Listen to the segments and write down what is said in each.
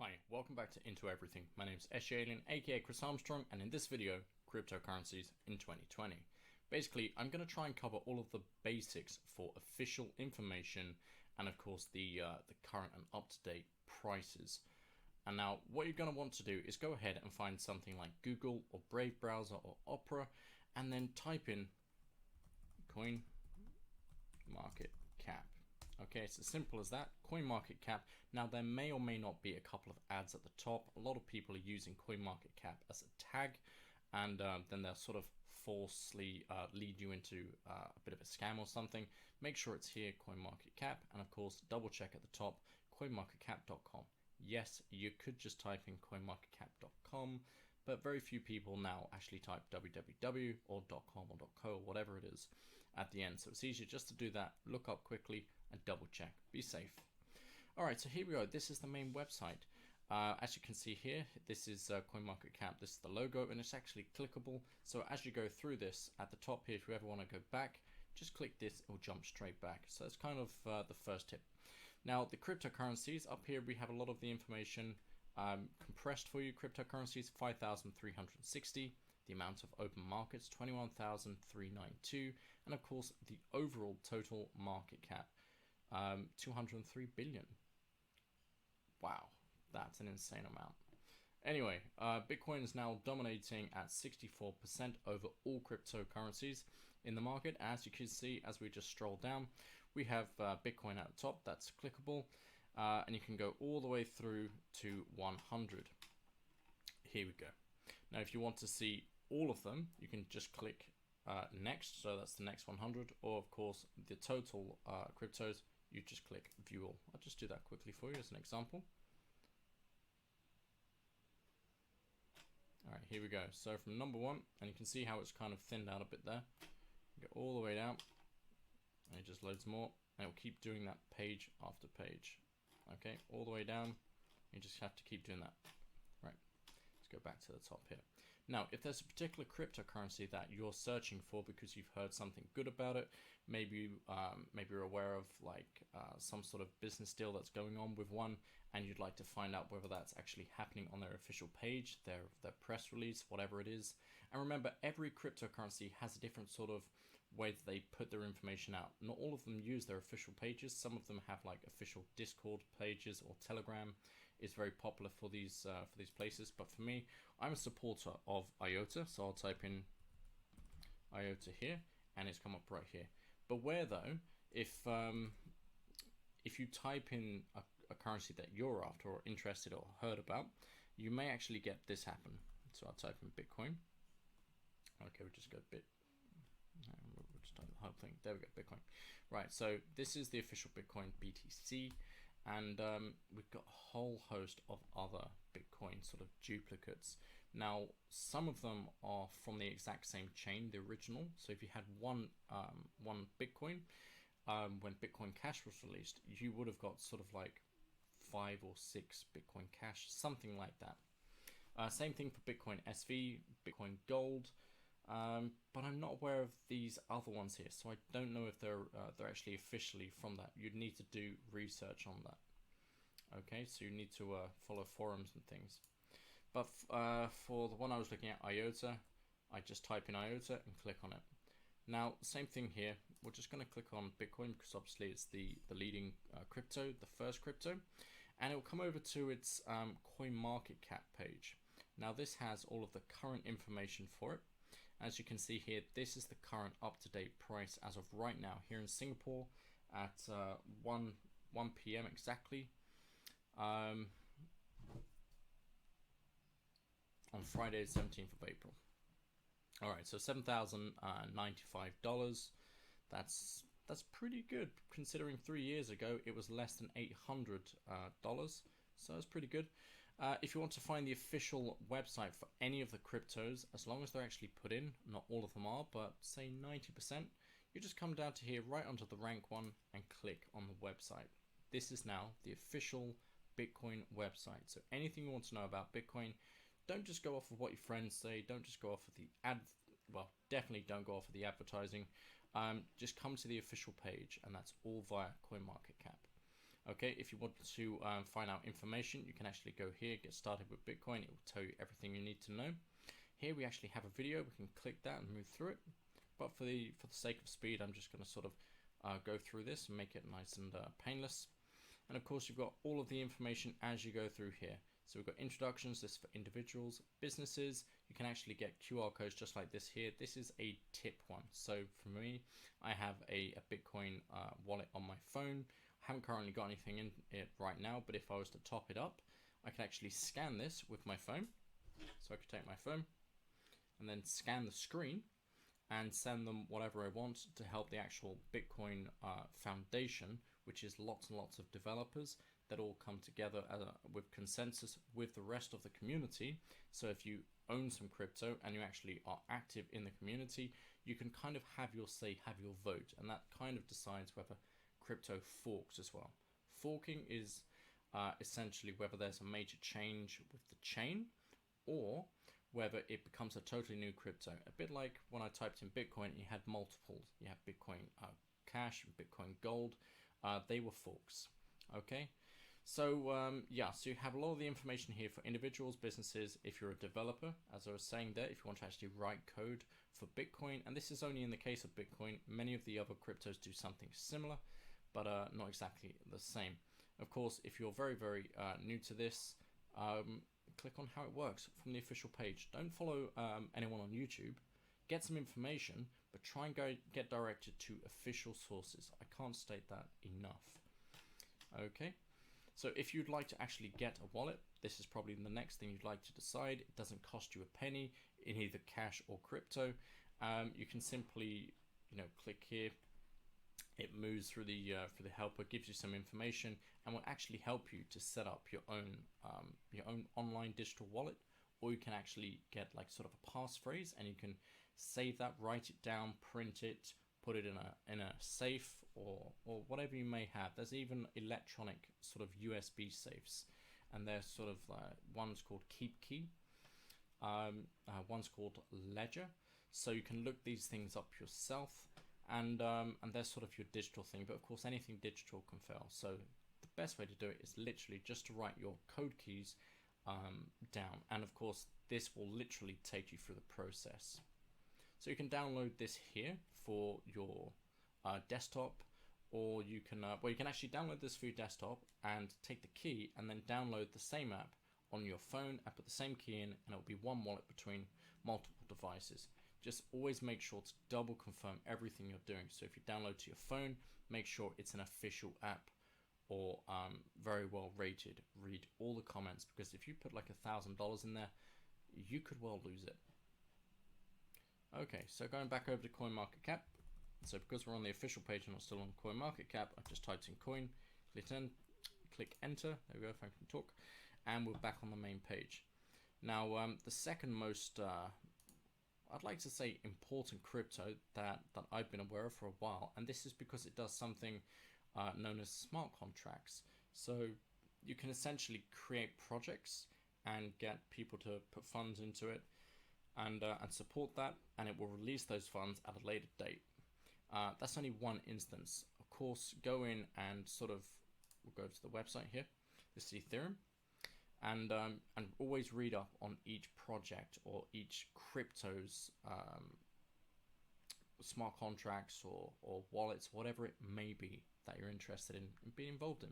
Hi, welcome back to Into Everything. My name is SgAlien, aka Chris Armstrong, and in this video, cryptocurrencies in 2020. Basically, I'm going to try and cover all of the basics for official information and of course the current and up-to-date prices. And now what you're going to want to do is go ahead and find something like Google or Brave browser or Opera and then type in coin market cap. Okay, it's as simple as that. CoinMarketCap. Now there may or may not be a couple of ads at the top. A lot of people are using CoinMarketCap as a tag, and then they'll sort of falsely lead you into a bit of a scam or something. Make sure it's here, CoinMarketCap, and of course double check at the top, coinmarketcap.com. Yes, you could just type in coinmarketcap.com, but very few people now actually type www or .com or .co or whatever it is at the end. So it's easier just to do that, look up quickly and double check. Be safe. All right, so here we go. This is the main website. As you can see here, this is CoinMarketCap. This is the logo and it's actually clickable. So as you go through this at the top here, if you ever want to go back, just click this, it will jump straight back. So that's kind of the first tip. Now the cryptocurrencies, up here we have a lot of the information compressed for you. Cryptocurrencies 5,360, the amount of open markets 21,392, and of course the overall total market cap 203 billion. Wow, that's an insane amount. Anyway, Bitcoin is now dominating at 64% over all cryptocurrencies in the market. As you can see, as we just stroll down, we have Bitcoin at the top, that's clickable, and you can go all the way through to 100. Here we go. Now, if you want to see all of them, you can just click next, so that's the next 100, or of course the total cryptos, you just click view all. I'll just do that quickly for you as an example. All right, here we go. So from number one, and you can see how it's kind of thinned out a bit there. Go all the way down, and it just loads more, and it'll keep doing that page after page. Okay, all the way down, you just have to keep doing that. Right, let's go back to the top here. Now, if there's a particular cryptocurrency that you're searching for because you've heard something good about it, maybe you're aware of like some sort of business deal that's going on with one, and you'd like to find out whether that's actually happening on their official page, their press release, whatever it is. And remember, every cryptocurrency has a different sort of way that they put their information out. Not all of them use their official pages. Some of them have like official Discord pages, or Telegram is very popular for these places. But for me, I'm a supporter of IOTA, so I'll type in IOTA here, and it's come up right here. Beware though, if you type in a currency that you're after or interested or heard about, you may actually get this happen. So I'll type in Bitcoin. Okay, we'll just go we'll just type the whole thing. There we go, Bitcoin. Right, so this is the official Bitcoin BTC, and we've got a whole host of other Bitcoin sort of duplicates. Now, some of them are from the exact same chain, the original. So if you had one Bitcoin, when Bitcoin Cash was released, you would have got sort of like 5 or 6 Bitcoin Cash, something like that. Same thing for Bitcoin SV, Bitcoin Gold, but I'm not aware of these other ones here, so I don't know if they're actually officially from that. You'd need to do research on that. Okay, so you need to follow forums and things. But for the one I was looking at, IOTA, I just type in IOTA and click on it. Now, same thing here. We're just going to click on Bitcoin because obviously it's the leading crypto, the first crypto, and it will come over to its CoinMarketCap page. Now, this has all of the current information for it. As you can see here, this is the current up-to-date price as of right now here in Singapore at 1 p.m. exactly. On Friday, 17th of April. All right, so $7,095. That's pretty good considering 3 years ago it was less than $800. So that's pretty good. If you want to find the official website for any of the cryptos, as long as they're actually put in, not all of them are, but say 90%, you just come down to here right under the rank one and click on the website. This is now the official Bitcoin website. So anything you want to know about Bitcoin, don't just go off of what your friends say. Don't just go off of the definitely don't go off of the advertising. Just come to the official page, and that's all via CoinMarketCap. Okay, if you want to find out information, you can actually go here, get started with Bitcoin. It will tell you everything you need to know. Here we actually have a video. We can click that and move through it. But for the sake of speed, I'm just going to sort of go through this and make it nice and painless. And of course, you've got all of the information as you go through here. So we've got introductions, this for individuals, businesses. You can actually get QR codes just like this here. This is a tip one. So for me, I have a Bitcoin wallet on my phone. I haven't currently got anything in it right now, but if I was to top it up, I can actually scan this with my phone. So I could take my phone and then scan the screen and send them whatever I want to help the actual Bitcoin Foundation, which is lots and lots of developers that all come together with consensus with the rest of the community. So if you own some crypto and you actually are active in the community, you can kind of have your say, have your vote, and that kind of decides whether crypto forks as well. Forking is essentially whether there's a major change with the chain or whether it becomes a totally new crypto. A bit like when I typed in Bitcoin, you had multiples. You have Bitcoin Cash, Bitcoin Gold. They were forks. Okay. So yeah, so you have a lot of the information here for individuals, businesses, if you're a developer, as I was saying there, if you want to actually write code for Bitcoin, and this is only in the case of Bitcoin. Many of the other cryptos do something similar, but not exactly the same. Of course, if you're very, very new to this, click on how it works from the official page. Don't follow anyone on YouTube. Get some information, but try and get directed to official sources. I can't state that enough. Okay. So if you'd like to actually get a wallet, this is probably the next thing you'd like to decide. It doesn't cost you a penny in either cash or crypto. You can simply, click here. It moves through the helper, gives you some information, and will actually help you to set up your own online digital wallet. Or you can actually get like sort of a passphrase, and you can save that, write it down, print it, put it in a safe or whatever you may have. There's even electronic sort of USB safes, and there's sort of one's called KeepKey, one's called Ledger. So you can look these things up yourself, and they're sort of your digital thing. But of course, anything digital can fail. So the best way to do it is literally just to write your code keys down, and of course, this will literally take you through the process. So you can download this here for your desktop, or you can actually download this for your desktop and take the key and then download the same app on your phone and put the same key in, and it'll be one wallet between multiple devices. Just always make sure to double confirm everything you're doing. So if you download to your phone, make sure it's an official app or very well rated. Read all the comments, because if you put like $1,000 in there, you could well lose it. Okay, so going back over to CoinMarketCap. So because we're on the official page and not still on CoinMarketCap, I've just typed in coin, click enter, there we go, if I can talk, and we're back on the main page. Now, the second most, I'd like to say important crypto that I've been aware of for a while, and this is because it does something known as smart contracts. So you can essentially create projects and get people to put funds into it, and support that, and it will release those funds at a later date. That's only one instance. Of course, go in and we'll go to the website here. This is Ethereum, and always read up on each project or each crypto's smart contracts or wallets, whatever it may be that you're interested in being involved in.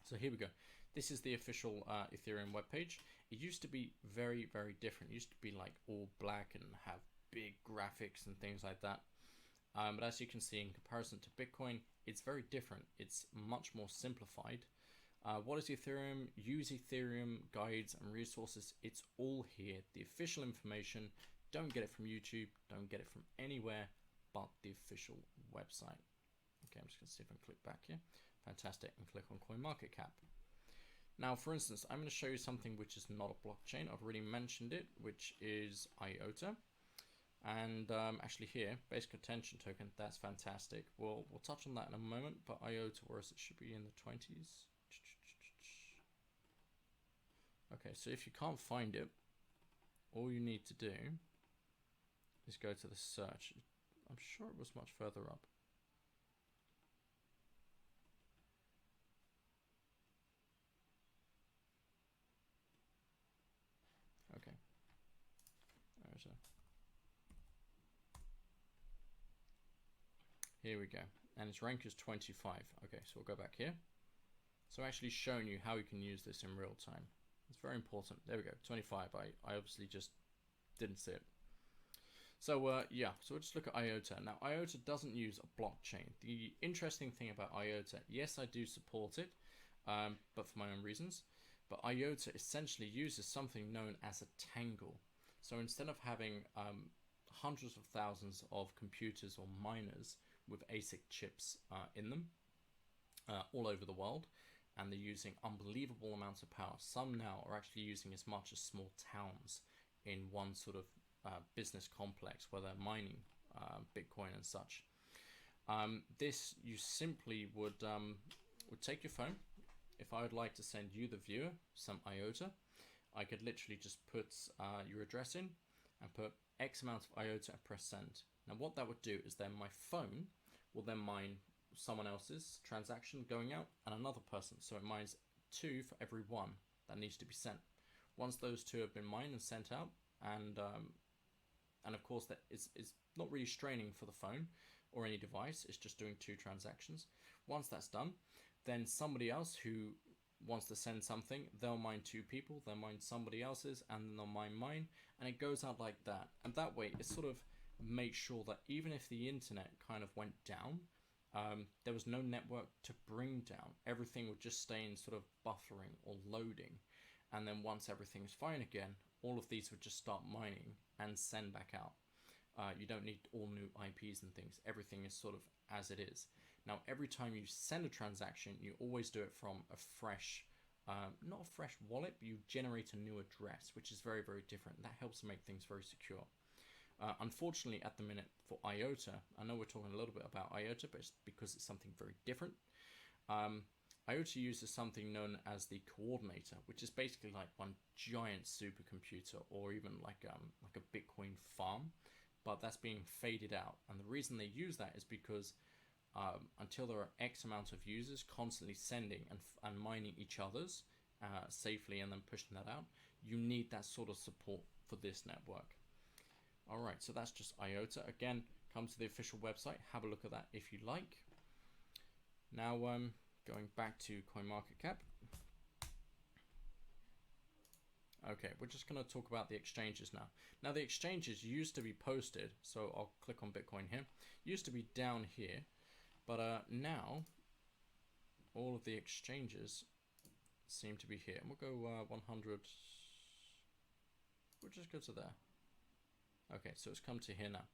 So here we go. This is the official Ethereum webpage. It used to be very, very different. It used to be like all black and have big graphics and things like that. But as you can see, in comparison to Bitcoin, it's very different. It's much more simplified. What is Ethereum? Use Ethereum guides and resources. It's all here. The official information. Don't get it from YouTube. Don't get it from anywhere but the official website. Okay, I'm just going to see if I can click back here. Fantastic. And click on CoinMarketCap. Now, for instance, I'm going to show you something which is not a blockchain. I've already mentioned it, which is IOTA. And actually here, basic attention token, that's fantastic. We'll touch on that in a moment, but IOTA, whereas it should be in the 20s. Okay, so if you can't find it, all you need to do is go to the search. I'm sure it was much further up. IOTA. Here we go. And its rank is 25. Okay, so we'll go back here. So actually showing you how you can use this in real time. It's very important. There we go, 25. I obviously just didn't see it. So yeah, so we'll just look at IOTA. Now IOTA doesn't use a blockchain. The interesting thing about IOTA, yes, I do support it, but for my own reasons. But IOTA essentially uses something known as a tangle. So instead of having hundreds of thousands of computers or miners with ASIC chips in them all over the world, and they're using unbelievable amounts of power. Some now are actually using as much as small towns in one sort of business complex where they're mining Bitcoin and such. This, you simply would take your phone. If I would like to send you, the viewer, some IOTA, I could literally just put your address in and put X amount of IOTA and press send. Now what that would do is then my phone will then mine someone else's transaction going out and another person. So it mines 2 for every 1 that needs to be sent. Once those 2 have been mined and sent out, and of course that is not really straining for the phone or any device, it's just doing 2 transactions. Once that's done, then somebody else who wants to send something, they'll mine 2 people, they'll mine somebody else's, and then they'll mine mine, and it goes out like that. And that way it sort of makes sure that even if the internet kind of went down, there was no network to bring down. Everything would just stay in sort of buffering or loading, and then once everything's fine again, all of these would just start mining and send back out. You don't need all new IPs and things. Everything is sort of as it is. Now every time you send a transaction, you always do it from a fresh, not a fresh wallet, but you generate a new address, which is very, very different. That helps make things very secure. Unfortunately, at the minute for IOTA, I know we're talking a little bit about IOTA, but it's because it's something very different. IOTA uses something known as the coordinator, which is basically like one giant supercomputer, or even like a Bitcoin farm, but that's being faded out. And the reason they use that is because until there are X amount of users constantly sending and mining each other's safely and then pushing that out, you need that sort of support for this network. Alright, so that's just IOTA. Again, come to the official website, have a look at that if you like. Now, going back to CoinMarketCap. Okay, we're just going to talk about the exchanges now. Now, the exchanges used to be posted, so I'll click on Bitcoin here, used to be down here, but now all of the exchanges seem to be here. And we'll go 100, we'll just go to there. Okay, so it's come to here now.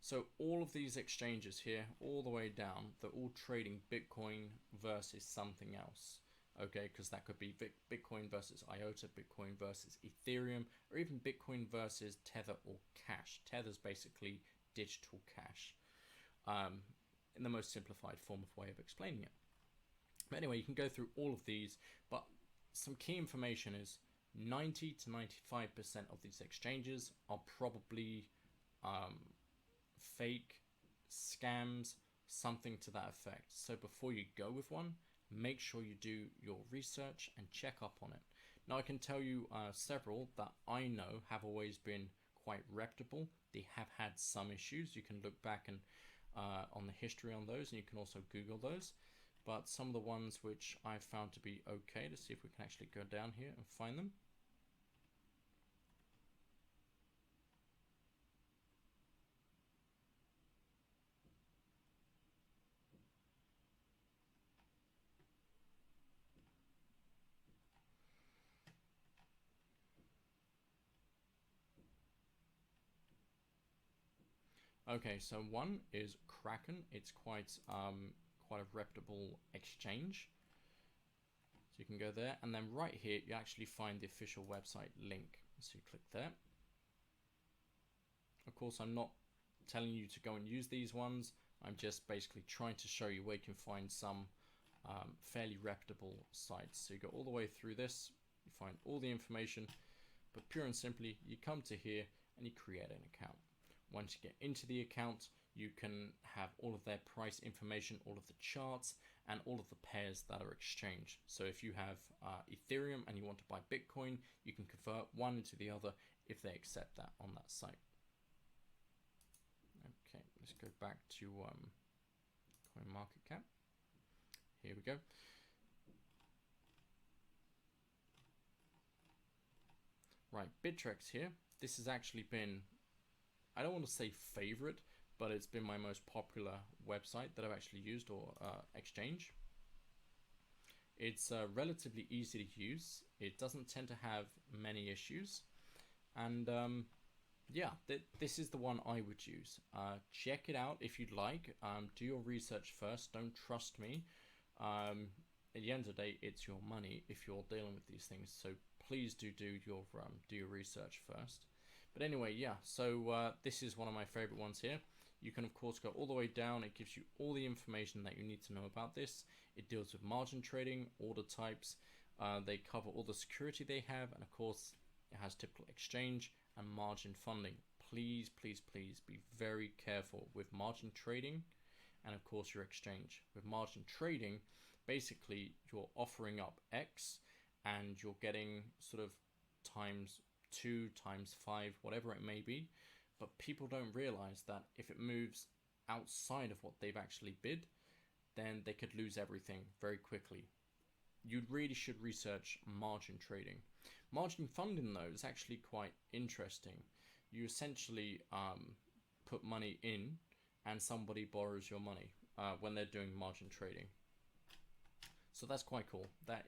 So all of these exchanges here, all the way down, they're all trading Bitcoin versus something else. Okay, because that could be Bitcoin versus IOTA, Bitcoin versus Ethereum, or even Bitcoin versus Tether or Cash. Tether's basically digital cash, in the most simplified form of way of explaining it. But anyway, you can go through all of these, but some key information is 90 to 95% of these exchanges are probably fake, scams, something to that effect. So before you go with one, make sure you do your research and check up on it. Now I can tell you several that I know have always been quite reputable. They have had some issues. You can look back and on the history on those, and you can also Google those. But some of the ones which I found to be okay, to see if we can actually go down here and find them. Okay, so one is Kraken. It's quite a reputable exchange. So you can go there, and then right here you actually find the official website link. So you click there. Of course, I'm not telling you to go and use these ones. I'm just basically trying to show you where you can find some fairly reputable sites. So you go all the way through this, you find all the information, but pure and simply, you come to here and you create an account. Once you get into the account, you can have all of their price information, all of the charts, and all of the pairs that are exchanged. So if you have Ethereum and you want to buy Bitcoin, you can convert one into the other if they accept that on that site. Okay, let's go back to CoinMarketCap. Here we go. Right, Bittrex here. This has actually been, I don't want to say favorite, but it's been my most popular website that I've actually used, or exchange. It's relatively easy to use. It doesn't tend to have many issues. And yeah, this is the one I would use. Check it out if you'd like. Do your research first. Don't trust me. At the end of the day, it's your money if you're dealing with these things. So please do your research first. But anyway, yeah, so this is one of my favorite ones here. You can of course go all the way down. It gives you all the information that you need to know about this. It deals with margin trading, order types. They cover all the security they have, and of course it has typical exchange and margin funding. Please, please, please be very careful with margin trading and of course your exchange. With margin trading, basically you're offering up X and you're getting sort of times 2, times 5, whatever it may be. But people don't realize that if it moves outside of what they've actually bid, then they could lose everything very quickly. You really should research margin trading. Margin funding though is actually quite interesting. You essentially put money in and somebody borrows your money when they're doing margin trading. So that's quite cool.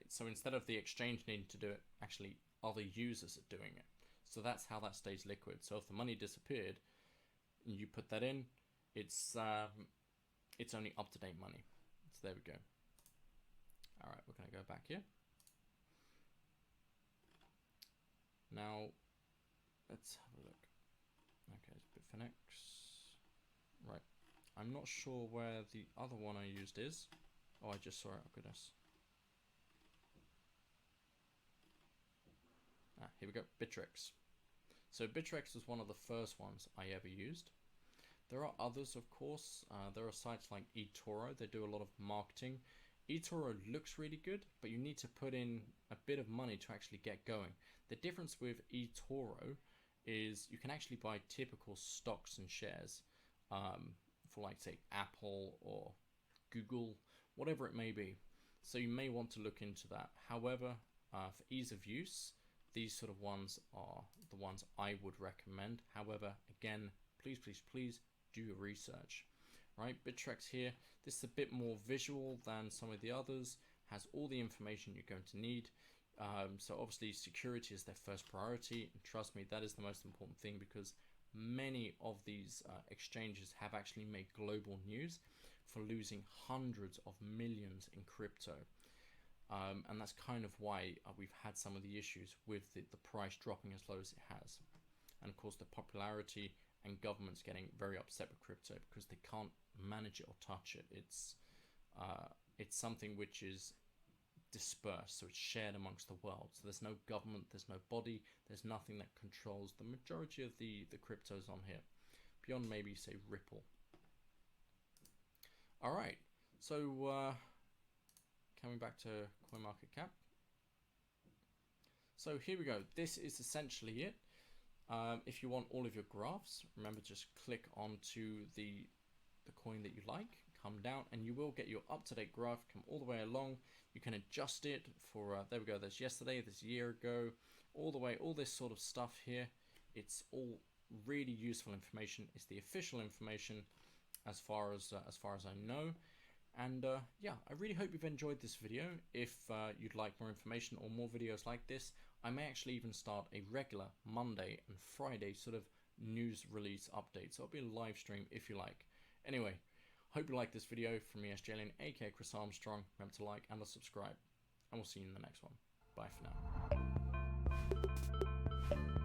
So instead of the exchange needing to do it, actually other users are doing it. So that's how that stays liquid. So if the money disappeared and you put that in, it's only up-to-date money. So there we go. All right, we're going to go back here. Now, let's have a look. Okay, it's Bitfinex. Right, I'm not sure where the other one I used is. Oh, I just saw it. Oh, goodness. Here we go, Bittrex. So Bittrex was one of the first ones I ever used. There are others, of course. There are sites like eToro. They do a lot of marketing. eToro looks really good, but you need to put in a bit of money to actually get going. The difference with eToro is you can actually buy typical stocks and shares for, like, say, Apple or Google, whatever it may be. So you may want to look into that. However, for ease of use, these sort of ones are the ones I would recommend. However, again, please, please, please do your research. Right, Bittrex here, this is a bit more visual than some of the others, has all the information you're going to need. So obviously security is their first priority, and trust me, that is the most important thing, because many of these exchanges have actually made global news for losing hundreds of millions in crypto. And that's kind of why we've had some of the issues with the price dropping as low as it has. And of course the popularity and governments getting very upset with crypto because they can't manage it or touch it. It's something which is dispersed, so it's shared amongst the world. So there's no government, there's no body, there's nothing that controls the majority of the cryptos on here, beyond maybe say Ripple. All right, so coming back to CoinMarketCap. So here we go. This is essentially it. If you want all of your graphs, remember, just click onto the coin that you like, come down, and you will get your up-to-date graph. Come all the way along. You can adjust it for, there we go, there's yesterday, there's a year ago, all the way, all this sort of stuff here. It's all really useful information. It's the official information as far as I know. And yeah, I really hope you've enjoyed this video. If you'd like more information or more videos like this, I may actually even start a regular Monday and Friday sort of news release update. So it'll be a live stream if you like. Anyway, hope you like this video from me, SgAlien, aka Chris Armstrong. Remember to like and to subscribe, and we'll see you in the next one. Bye for now.